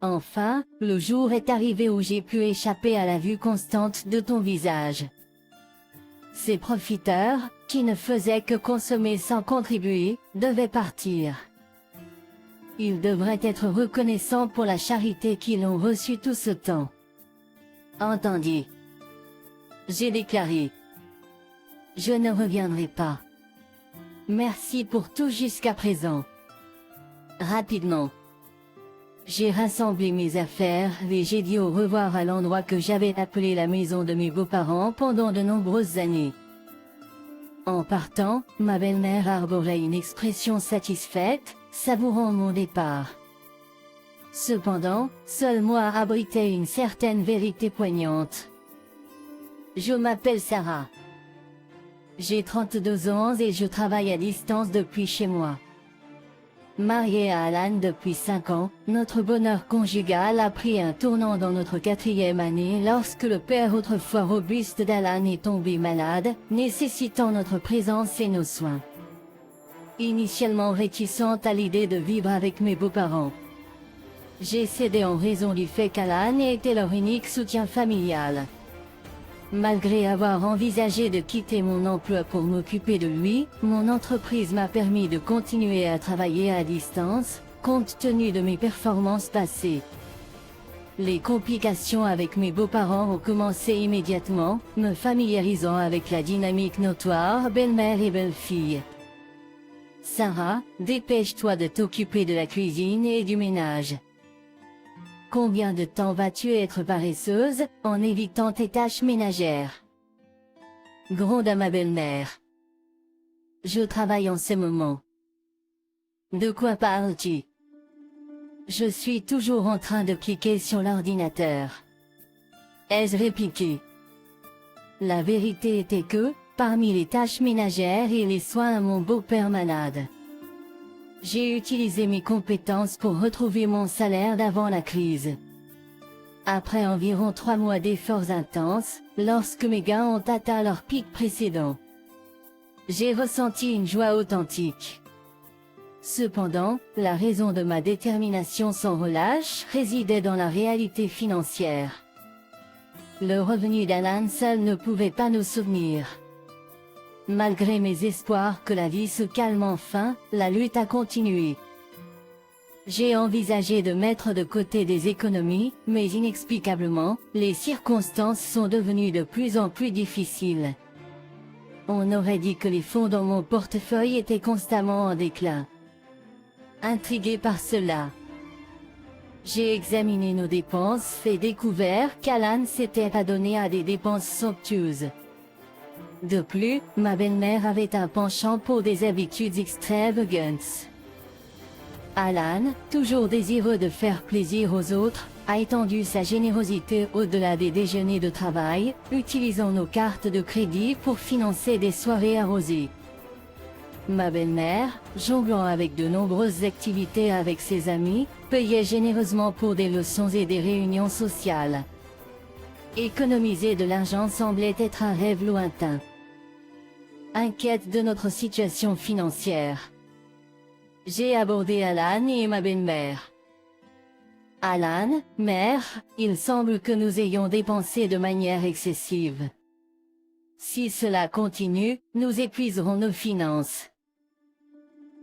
Enfin, le jour est arrivé où j'ai pu échapper à la vue constante de ton visage. Ces profiteurs, qui ne faisaient que consommer sans contribuer, devaient partir. Ils devraient être reconnaissants pour la charité qu'ils ont reçue tout ce temps. Entendu. J'ai déclaré. Je ne reviendrai pas. Merci pour tout jusqu'à présent. Rapidement. J'ai rassemblé mes affaires et j'ai dit au revoir à l'endroit que j'avais appelé la maison de mes beaux-parents pendant de nombreuses années. En partant, ma belle-mère arborait une expression satisfaite, savourant mon départ. Cependant, seul moi abritais une certaine vérité poignante. Je m'appelle Sarah. J'ai 32 ans et je travaille à distance depuis chez moi. Mariée à Alan depuis 5 ans, notre bonheur conjugal a pris un tournant dans notre 4e année lorsque le père autrefois robuste d'Alan est tombé malade, nécessitant notre présence et nos soins. Initialement réticente à l'idée de vivre avec mes beaux-parents, j'ai cédé en raison du fait qu'Alan était leur unique soutien familial. Malgré avoir envisagé de quitter mon emploi pour m'occuper de lui, mon entreprise m'a permis de continuer à travailler à distance, compte tenu de mes performances passées. Les complications avec mes beaux-parents ont commencé immédiatement, me familiarisant avec la dynamique notoire belle-mère et belle-fille. Sarah, dépêche-toi de t'occuper de la cuisine et du ménage. Combien de temps vas-tu être paresseuse, en évitant tes tâches ménagères? Gronda ma belle-mère. Je travaille en ce moment. De quoi parles-tu? Je suis toujours en train de cliquer sur l'ordinateur. Ai-je répliqué. La vérité était que, parmi les tâches ménagères et les soins à mon beau-père malade, j'ai utilisé mes compétences pour retrouver mon salaire d'avant la crise. Après environ 3 mois d'efforts intenses, lorsque mes gains ont atteint leur pic précédent, j'ai ressenti une joie authentique. Cependant, la raison de ma détermination sans relâche résidait dans la réalité financière. Le revenu d'Alan seul ne pouvait pas nous soutenir. Malgré mes espoirs que la vie se calme enfin, la lutte a continué. J'ai envisagé de mettre de côté des économies, mais inexplicablement, les circonstances sont devenues de plus en plus difficiles. On aurait dit que les fonds dans mon portefeuille étaient constamment en déclin. Intrigué par cela, j'ai examiné nos dépenses et découvert qu'Alan s'était adonné à des dépenses somptueuses. De plus, ma belle-mère avait un penchant pour des habitudes extravagantes. Alan, toujours désireux de faire plaisir aux autres, a étendu sa générosité au-delà des déjeuners de travail, utilisant nos cartes de crédit pour financer des soirées arrosées. Ma belle-mère, jonglant avec de nombreuses activités avec ses amis, payait généreusement pour des leçons et des réunions sociales. Économiser de l'argent semblait être un rêve lointain. Inquiète de notre situation financière, j'ai abordé Alan et ma belle-mère. Alan, mère, il semble que nous ayons dépensé de manière excessive. Si cela continue, nous épuiserons nos finances.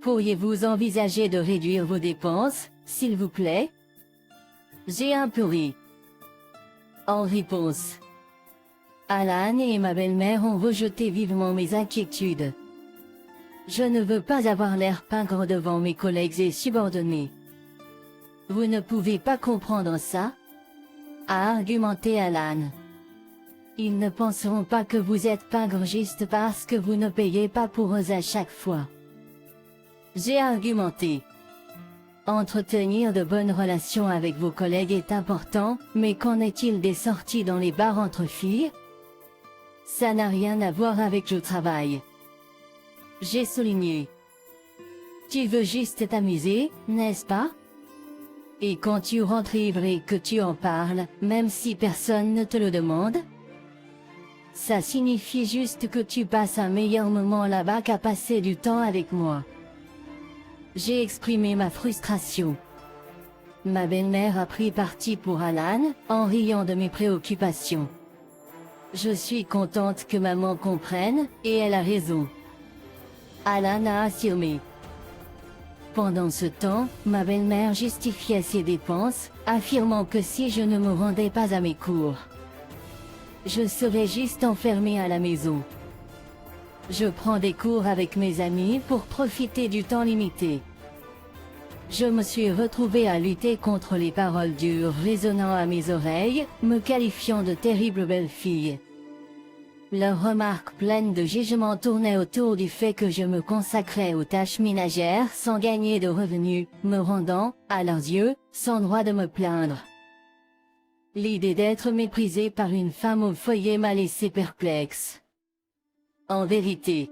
Pourriez-vous envisager de réduire vos dépenses, s'il vous plaît? J'ai un peu ri. En réponse, Alan et ma belle-mère ont rejeté vivement mes inquiétudes. Je ne veux pas avoir l'air pingre devant mes collègues et subordonnés. Vous ne pouvez pas comprendre ça? A argumenté Alan. Ils ne penseront pas que vous êtes pingre juste parce que vous ne payez pas pour eux à chaque fois. J'ai argumenté. Entretenir de bonnes relations avec vos collègues est important, mais qu'en est-il des sorties dans les bars entre filles? Ça n'a rien à voir avec le travail. J'ai souligné. Tu veux juste t'amuser, n'est-ce pas? Et quand tu rentres ivre et que tu en parles, même si personne ne te le demande? Ça signifie juste que tu passes un meilleur moment là-bas qu'à passer du temps avec moi. J'ai exprimé ma frustration. Ma belle-mère a pris parti pour Alan, en riant de mes préoccupations. Je suis contente que maman comprenne, et elle a raison. Alan a affirmé. Pendant ce temps, ma belle-mère justifiait ses dépenses, affirmant que si je ne me rendais pas à mes cours, je serais juste enfermée à la maison. Je prends des cours avec mes amis pour profiter du temps limité. Je me suis retrouvée à lutter contre les paroles dures résonnant à mes oreilles, me qualifiant de terrible belle-fille. Leurs remarques pleines de jugement tournaient autour du fait que je me consacrais aux tâches ménagères sans gagner de revenus, me rendant, à leurs yeux, sans droit de me plaindre. L'idée d'être méprisée par une femme au foyer m'a laissé perplexe. En vérité,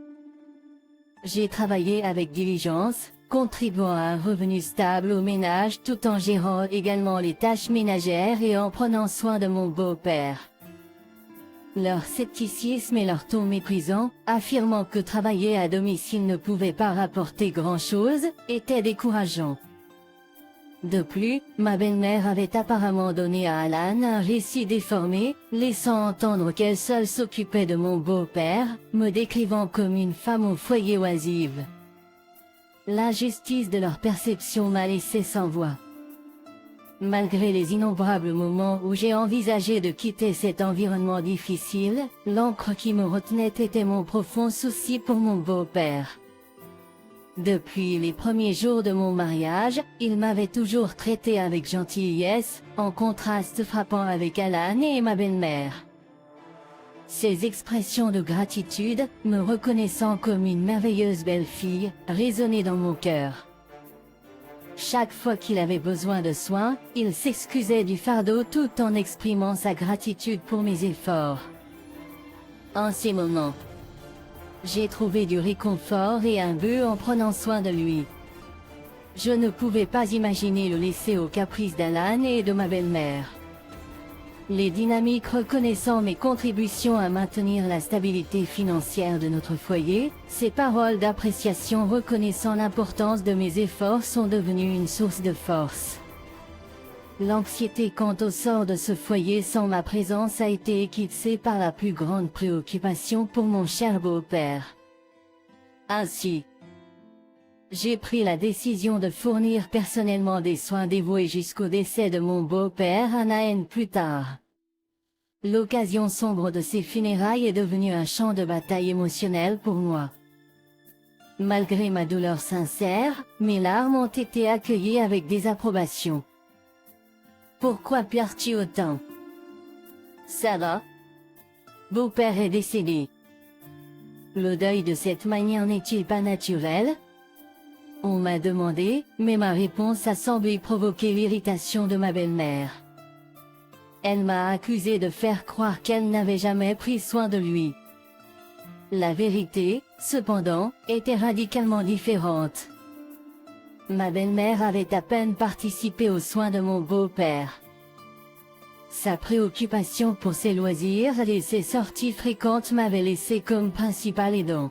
j'ai travaillé avec diligence, contribuant à un revenu stable au ménage tout en gérant également les tâches ménagères et en prenant soin de mon beau-père. Leur scepticisme et leur ton méprisant, affirmant que travailler à domicile ne pouvait pas rapporter grand-chose, étaient décourageants. De plus, ma belle-mère avait apparemment donné à Alan un récit déformé, laissant entendre qu'elle seule s'occupait de mon beau-père, me décrivant comme une femme au foyer oisive. L'injustice de leur perception m'a laissé sans voix. Malgré les innombrables moments où j'ai envisagé de quitter cet environnement difficile, l'encre qui me retenait était mon profond souci pour mon beau-père. Depuis les premiers jours de mon mariage, il m'avait toujours traité avec gentillesse, en contraste frappant avec Alan et ma belle-mère. Ces expressions de gratitude, me reconnaissant comme une merveilleuse belle-fille, résonnaient dans mon cœur. Chaque fois qu'il avait besoin de soins, il s'excusait du fardeau tout en exprimant sa gratitude pour mes efforts. En ces moments, j'ai trouvé du réconfort et un but en prenant soin de lui. Je ne pouvais pas imaginer le laisser aux caprices d'Alan et de ma belle-mère. Les dynamiques reconnaissant mes contributions à maintenir la stabilité financière de notre foyer, ces paroles d'appréciation reconnaissant l'importance de mes efforts sont devenues une source de force. L'anxiété quant au sort de ce foyer sans ma présence a été éclipsée par la plus grande préoccupation pour mon cher beau-père. Ainsi, j'ai pris la décision de fournir personnellement des soins dévoués jusqu'au décès de mon beau-père un an plus tard. L'occasion sombre de ces funérailles est devenue un champ de bataille émotionnel pour moi. Malgré ma douleur sincère, mes larmes ont été accueillies avec désapprobation. Pourquoi pleures-tu autant? Ça va? Beau-père est décédé. Le deuil de cette manière n'est-il pas naturel? On m'a demandé, mais ma réponse a semblé provoquer l'irritation de ma belle-mère. Elle m'a accusé de faire croire qu'elle n'avait jamais pris soin de lui. La vérité, cependant, était radicalement différente. Ma belle-mère avait à peine participé aux soins de mon beau-père. Sa préoccupation pour ses loisirs et ses sorties fréquentes m'avait laissé comme principal aidant.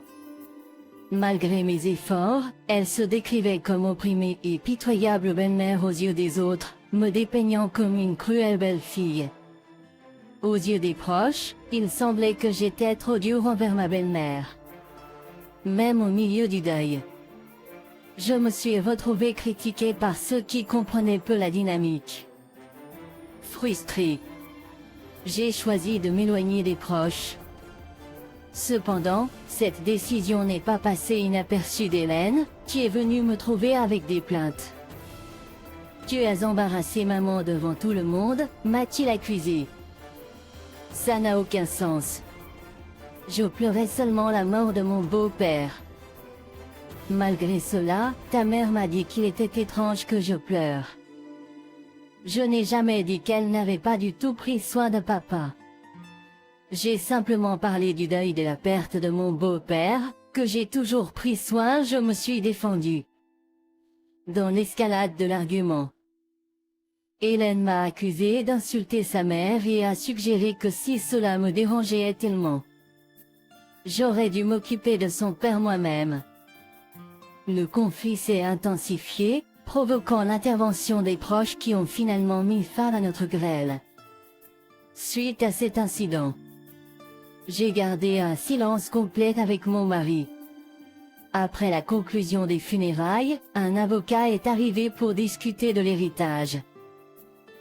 Malgré mes efforts, elle se décrivait comme opprimée et pitoyable belle-mère aux yeux des autres, me dépeignant comme une cruelle belle-fille. Aux yeux des proches, il semblait que j'étais trop dur envers ma belle-mère. Même au milieu du deuil, je me suis retrouvée critiquée par ceux qui comprenaient peu la dynamique. Frustrée, j'ai choisi de m'éloigner des proches. Cependant, cette décision n'est pas passée inaperçue d'Hélène, qui est venue me trouver avec des plaintes. Tu as embarrassé maman devant tout le monde, m'a-t-il accusé. Ça n'a aucun sens. Je pleurais seulement la mort de mon beau-père. Malgré cela, ta mère m'a dit qu'il était étrange que je pleure. Je n'ai jamais dit qu'elle n'avait pas du tout pris soin de papa. J'ai simplement parlé du deuil de la perte de mon beau-père, que j'ai toujours pris soin, je me suis défendue. Dans l'escalade de l'argument, Hélène m'a accusé d'insulter sa mère et a suggéré que si cela me dérangeait tellement, j'aurais dû m'occuper de son père moi-même. Le conflit s'est intensifié, provoquant l'intervention des proches qui ont finalement mis fin à notre grêle. Suite à cet incident, j'ai gardé un silence complet avec mon mari. Après la conclusion des funérailles, un avocat est arrivé pour discuter de l'héritage.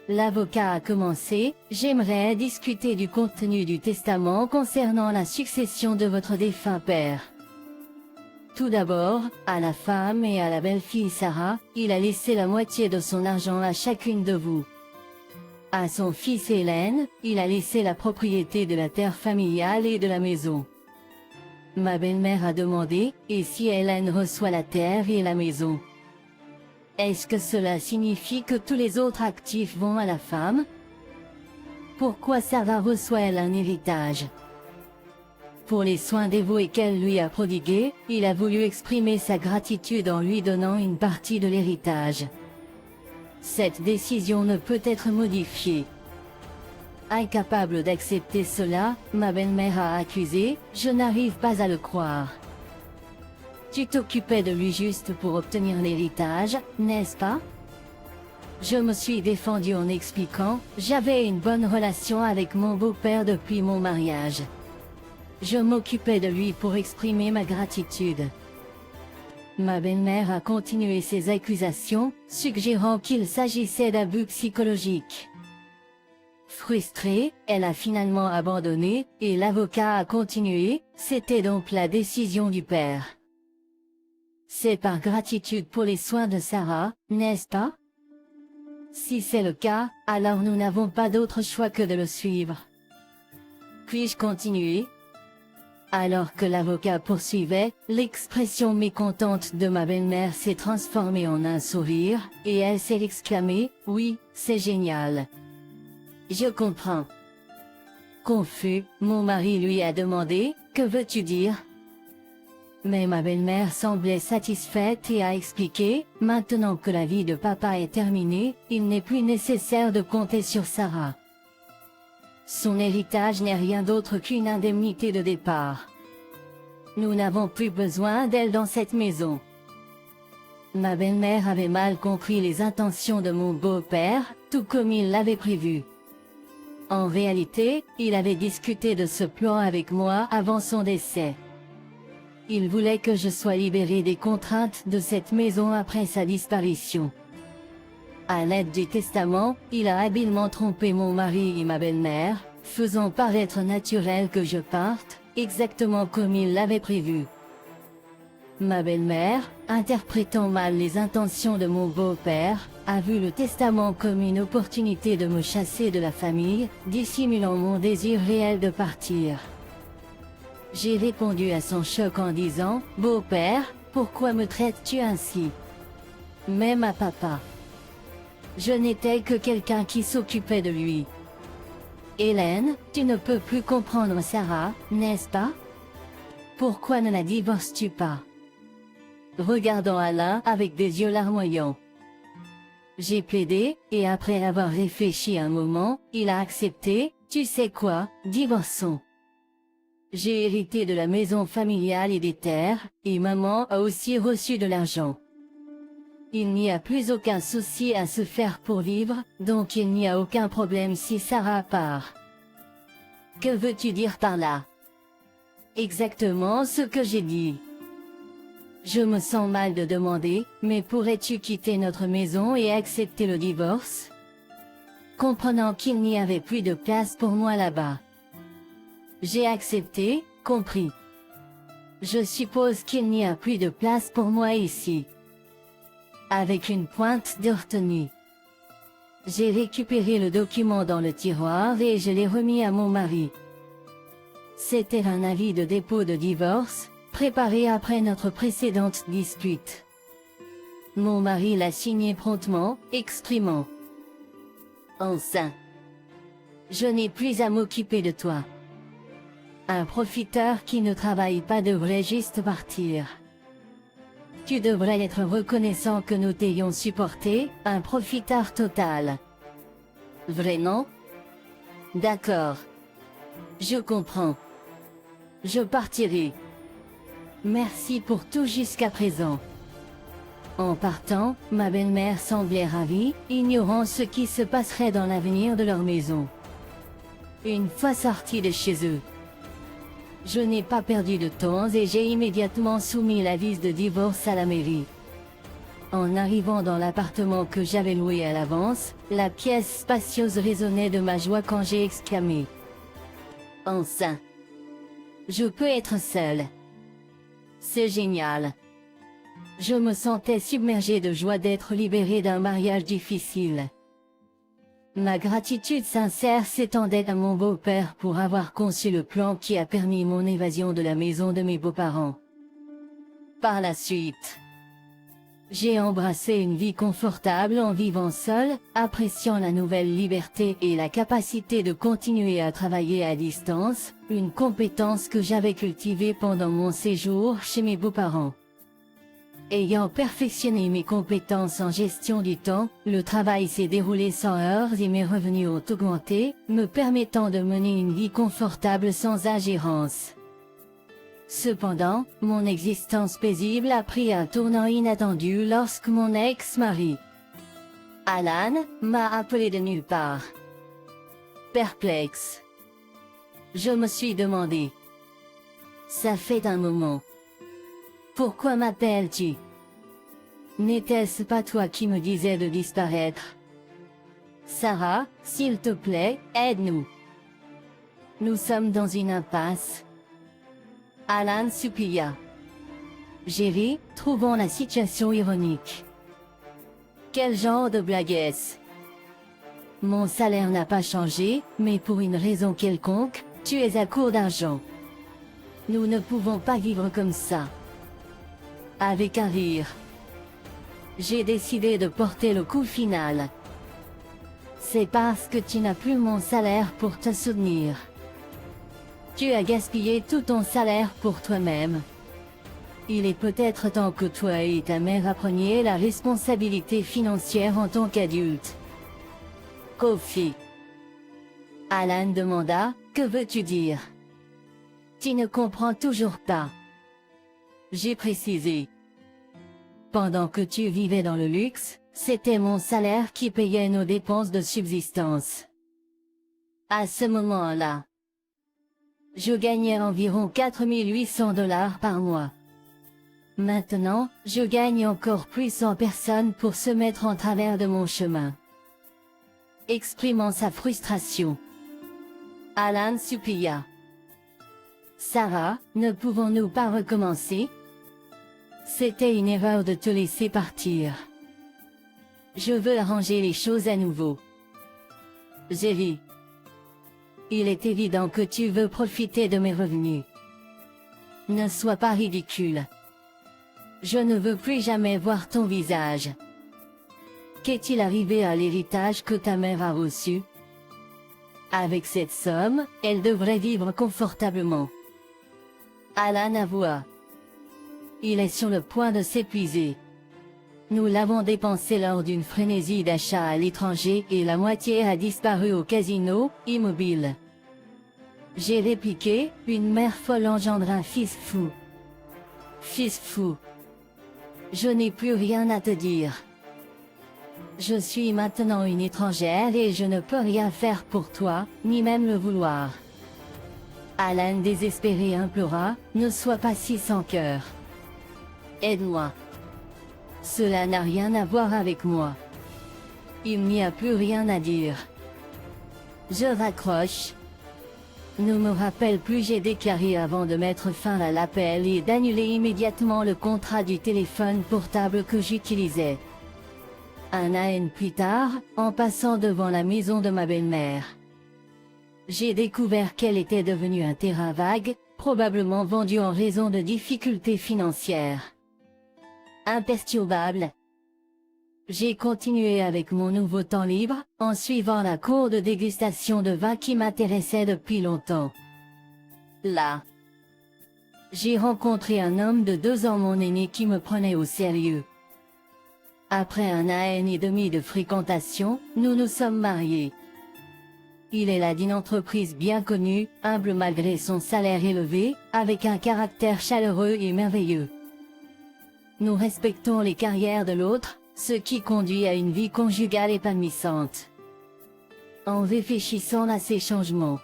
L'avocat a commencé: j'aimerais discuter du contenu du testament concernant la succession de votre défunt père. Tout d'abord, à la femme et à la belle-fille Sarah, il a laissé la moitié de son argent à chacune de vous. À son fils Hélène, il a laissé la propriété de la terre familiale et de la maison. Ma belle-mère a demandé: et si Hélène reçoit la terre et la maison? Est-ce que cela signifie que tous les autres actifs vont à la femme? Pourquoi Sarah reçoit-elle un héritage? Pour les soins dévoués qu'elle lui a prodigués, il a voulu exprimer sa gratitude en lui donnant une partie de l'héritage. Cette décision ne peut être modifiée. Incapable d'accepter cela, ma belle-mère a accusé: je n'arrive pas à le croire. Tu t'occupais de lui juste pour obtenir l'héritage, n'est-ce pas? Je me suis défendue en expliquant: j'avais une bonne relation avec mon beau-père depuis mon mariage. Je m'occupais de lui pour exprimer ma gratitude. Ma belle-mère a continué ses accusations, suggérant qu'il s'agissait d'abus psychologiques. Frustrée, elle a finalement abandonné, et l'avocat a continué: c'était donc la décision du père. C'est par gratitude pour les soins de Sarah, n'est-ce pas? Si c'est le cas, alors nous n'avons pas d'autre choix que de le suivre. Puis-je continuer? Alors que l'avocat poursuivait, l'expression mécontente de ma belle-mère s'est transformée en un sourire, et elle s'est exclamée: oui, c'est génial. Je comprends. Confus, mon mari lui a demandé: que veux-tu dire? Mais ma belle-mère semblait satisfaite et a expliqué: maintenant que la vie de papa est terminée, il n'est plus nécessaire de compter sur Sarah. Son héritage n'est rien d'autre qu'une indemnité de départ. Nous n'avons plus besoin d'elle dans cette maison. Ma belle-mère avait mal compris les intentions de mon beau-père, tout comme il l'avait prévu. En réalité, il avait discuté de ce plan avec moi avant son décès. Il voulait que je sois libérée des contraintes de cette maison après sa disparition. À l'aide du testament, il a habilement trompé mon mari et ma belle-mère, faisant paraître naturel que je parte, exactement comme il l'avait prévu. Ma belle-mère, interprétant mal les intentions de mon beau-père, a vu le testament comme une opportunité de me chasser de la famille, dissimulant mon désir réel de partir. J'ai répondu à son choc en disant: beau-père, pourquoi me traites-tu ainsi? Même à papa. Je n'étais que quelqu'un qui s'occupait de lui. Hélène, tu ne peux plus comprendre Sarah, n'est-ce pas? Pourquoi ne la divorces-tu pas? Regardant Alain avec des yeux larmoyants. J'ai plaidé, et après avoir réfléchi un moment, il a accepté: tu sais quoi, divorçons. J'ai hérité de la maison familiale et des terres, et maman a aussi reçu de l'argent. Il n'y a plus aucun souci à se faire pour vivre, donc il n'y a aucun problème si Sarah part. Que veux-tu dire par là? Exactement ce que j'ai dit. Je me sens mal de demander, mais pourrais-tu quitter notre maison et accepter le divorce? Comprenant qu'il n'y avait plus de place pour moi là-bas. J'ai accepté, compris. Je suppose qu'il n'y a plus de place pour moi ici. Avec une pointe de retenue. J'ai récupéré le document dans le tiroir et je l'ai remis à mon mari. C'était un avis de dépôt de divorce, préparé après notre précédente dispute. Mon mari l'a signé promptement, exprimant: enfin, je n'ai plus à m'occuper de toi. Un profiteur qui ne travaille pas devrait juste partir. Tu devrais être reconnaissant que nous t'ayons supporté, un profiteur total. Vrai, non? D'accord. Je comprends. Je partirai. Merci pour tout jusqu'à présent. En partant, ma belle-mère semblait ravie, ignorant ce qui se passerait dans l'avenir de leur maison. Une fois sortis de chez eux, je n'ai pas perdu de temps et j'ai immédiatement soumis l'avis de divorce à la mairie. En arrivant dans l'appartement que j'avais loué à l'avance, la pièce spacieuse résonnait de ma joie quand j'ai exclamé « Enfin, je peux être seule. C'est génial !» Je me sentais submergée de joie d'être libérée d'un mariage difficile. Ma gratitude sincère s'étendait à mon beau-père pour avoir conçu le plan qui a permis mon évasion de la maison de mes beaux-parents. Par la suite, j'ai embrassé une vie confortable en vivant seule, appréciant la nouvelle liberté et la capacité de continuer à travailler à distance, une compétence que j'avais cultivée pendant mon séjour chez mes beaux-parents. Ayant perfectionné mes compétences en gestion du temps, le travail s'est déroulé sans heurts et mes revenus ont augmenté, me permettant de mener une vie confortable sans ingérence. Cependant, mon existence paisible a pris un tournant inattendu lorsque mon ex-mari, Alan, m'a appelé de nulle part. Perplexe, je me suis demandé. Ça fait un moment. Pourquoi m'appelles-tu? N'était-ce pas toi qui me disais de disparaître? Sarah, s'il te plaît, aide-nous. Nous sommes dans une impasse. Alan supplia. J'ai trouvant la situation ironique. Quel genre de blague est-ce? Mon salaire n'a pas changé, mais pour une raison quelconque, tu es à court d'argent. Nous ne pouvons pas vivre comme ça. Avec un rire, j'ai décidé de porter le coup final. C'est parce que tu n'as plus mon salaire pour te soutenir. Tu as gaspillé tout ton salaire pour toi-même. Il est peut-être temps que toi et ta mère appreniez la responsabilité financière en tant qu'adulte. Kofi. Alan demanda, que veux-tu dire? Tu ne comprends toujours pas. J'ai précisé. Pendant que tu vivais dans le luxe, c'était mon salaire qui payait nos dépenses de subsistance. À ce moment-là, je gagnais environ 4800 $ par mois. Maintenant, je gagne encore plus en personne pour se mettre en travers de mon chemin. Exprimant sa frustration, Alan supplia. Sarah, ne pouvons-nous pas recommencer? C'était une erreur de te laisser partir. Je veux arranger les choses à nouveau. Jerry. Il est évident que tu veux profiter de mes revenus. Ne sois pas ridicule. Je ne veux plus jamais voir ton visage. Qu'est-il arrivé à l'héritage que ta mère a reçu? Avec cette somme, elle devrait vivre confortablement. Alan avoua. Il est sur le point de s'épuiser. Nous l'avons dépensé lors d'une frénésie d'achat à l'étranger et la moitié a disparu au casino, immobile. J'ai répliqué, une mère folle engendre un fils fou. Fils fou. Je n'ai plus rien à te dire. Je suis maintenant une étrangère et je ne peux rien faire pour toi, ni même le vouloir. Alan désespéré implora, ne sois pas si sans cœur. Aide-moi. Cela n'a rien à voir avec moi. Il n'y a plus rien à dire. Je raccroche. Ne me rappelle plus, j'ai déclaré avant de mettre fin à l'appel et d'annuler immédiatement le contrat du téléphone portable que j'utilisais. Un an plus tard, en passant devant la maison de ma belle-mère, j'ai découvert qu'elle était devenue un terrain vague, probablement vendu en raison de difficultés financières. Imperturbable, j'ai continué avec mon nouveau temps libre, en suivant la cour de dégustation de vin qui m'intéressait depuis longtemps. Là, j'ai rencontré un homme de 2 ans mon aîné qui me prenait au sérieux. Après un an et demi de fréquentation, nous nous sommes mariés. Il est là d'une entreprise bien connue, humble malgré son salaire élevé, avec un caractère chaleureux et merveilleux. Nous respectons les carrières de l'autre, ce qui conduit à une vie conjugale épanouissante. En réfléchissant à ces changements,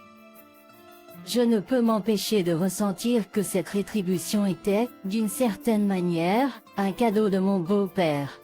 je ne peux m'empêcher de ressentir que cette rétribution était, d'une certaine manière, un cadeau de mon beau-père.